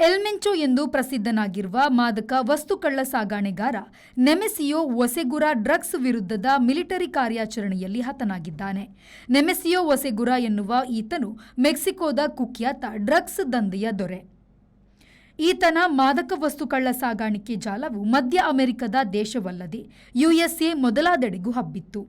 L ಮೆಂಚೋ ಎಂದು ಪ್ರಸಿದ್ಧನಾಗಿರುವ ಮಾದಕ ವಸ್ತು ಕಳ್ಳ ಸಾಗಾಣೆಗಾರ ನೆಮೆಸಿಯೋ ಒಸೆಗುರಾ ಡ್ರಗ್ಸ್ ವಿರುದ್ಧದ ಮಿಲಿಟರಿ ಕಾರ್ಯಾಚರಣೆಯಲ್ಲಿ ಹತನಾಗಿದ್ದಾನೆ. ನೆಮೆಸಿಯೋ ಒಸೆಗುರಾ ಎನ್ನುವ ಈತನು ಮೆಕ್ಸಿಕೋದ ಕುಖ್ಯಾತ ಡ್ರಗ್ಸ್ ದಂಧೆಯ ದೊರೆ. ಈತನ ಮಾದಕ ವಸ್ತು ಕಳ್ಳ ಸಾಗಾಣಿಕೆ ಜಾಲವು ಮಧ್ಯ ಅಮೆರಿಕದ ದೇಶವಲ್ಲದೆ ಯುಎಸ್ಎ ಮೊದಲಾದೆಡೆಗೂ ಹಬ್ಬಿತ್ತು.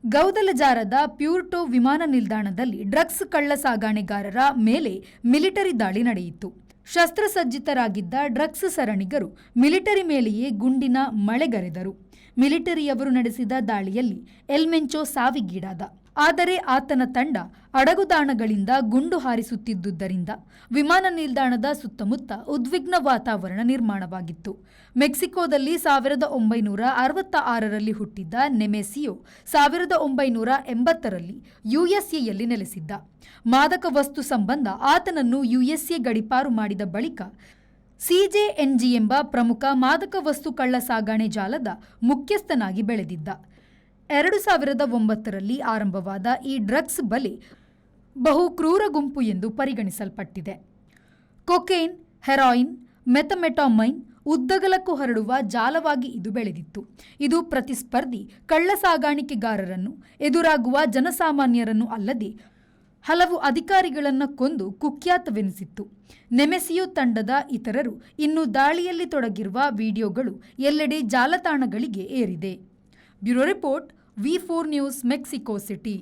ಗೌದಲಜಾರದ ಪ್ಯೂರ್ಟೋ ವಿಮಾನ ನಿಲ್ದಾಣದಲ್ಲಿ ಡ್ರಗ್ಸ್ ಕಳ್ಳ ಸಾಗಾಣೆಗಾರರ ಮೇಲೆ ಮಿಲಿಟರಿ ದಾಳಿ ನಡೆಯಿತು. ಶಸ್ತ್ರಸಜ್ಜಿತರಾಗಿದ್ದ ಡ್ರಗ್ಸ್ ಸರಣಿಗರು ಮಿಲಿಟರಿ ಮೇಲೆಯೇ ಗುಂಡಿನ ಮಳೆಗರೆದರು. ಮಿಲಿಟರಿಯವರು ನಡೆಸಿದ ದಾಳಿಯಲ್ಲಿ ಎಲ್ ಮೆಂಚೋ ಸಾವಿಗೀಡಾದ. ಆದರೆ ಆತನ ತಂಡ ಅಡಗುದಾಣಗಳಿಂದ ಗುಂಡು ಹಾರಿಸುತ್ತಿದ್ದುದರಿಂದ ವಿಮಾನ ನಿಲ್ದಾಣದ ಸುತ್ತಮುತ್ತ ಉದ್ವಿಗ್ನ ವಾತಾವರಣ ನಿರ್ಮಾಣವಾಗಿತ್ತು. ಮೆಕ್ಸಿಕೋದಲ್ಲಿ 1966ರಲ್ಲಿ ಹುಟ್ಟಿದ್ದ ನೆಮೆಸಿಯೋ 1980ರಲ್ಲಿ ಯುಎಸ್ಎಯಲ್ಲಿ ನೆಲೆಸಿದ್ದ. ಮಾದಕ ವಸ್ತು ಸಂಬಂಧ ಆತನನ್ನು ಯುಎಸ್ಎ ಗಡೀಪಾರು ಮಾಡಿದ ಬಳಿಕ ಸಿಜೆಎನ್ಜಿ ಎಂಬ ಪ್ರಮುಖ ಮಾದಕ ವಸ್ತು ಕಳ್ಳ ಸಾಗಾಣೆ ಜಾಲದ ಮುಖ್ಯಸ್ಥನಾಗಿ ಬೆಳೆದಿದ್ದ. 2009ರಲ್ಲಿ ಆರಂಭವಾದ ಈ ಡ್ರಗ್ಸ್ ಬಲೆ ಬಹು ಕ್ರೂರ ಗುಂಪು ಎಂದು ಪರಿಗಣಿಸಲ್ಪಟ್ಟಿದೆ. ಕೊಕೇನ್, ಹೆರಾಯಿನ್, ಮೆಥಮೆಟಾಮೈನ್ ಉದ್ದಗಲಕ್ಕೂ ಹರಡುವ ಜಾಲವಾಗಿ ಇದು ಬೆಳೆದಿತ್ತು. ಇದು ಪ್ರತಿಸ್ಪರ್ಧಿ ಕಳ್ಳ ಸಾಗಾಣಿಕೆಗಾರರನ್ನು, ಎದುರಾಗುವ ಜನಸಾಮಾನ್ಯರನ್ನು ಅಲ್ಲದೆ ಹಲವು ಅಧಿಕಾರಿಗಳನ್ನು ಕೊಂದು ಕುಖ್ಯಾತವೆನಿಸಿತ್ತು. ನೆಮೆಸಿಯೋ ತಂಡದ ಇತರರು ಇನ್ನು ದಾಳಿಯಲ್ಲಿ ತೊಡಗಿರುವ ವಿಡಿಯೋಗಳು ಎಲ್ಲೆಡೆ ಜಾಲತಾಣಗಳಿಗೆ ಏರಿದೆ. Bureau report, V4 news, Mexico city.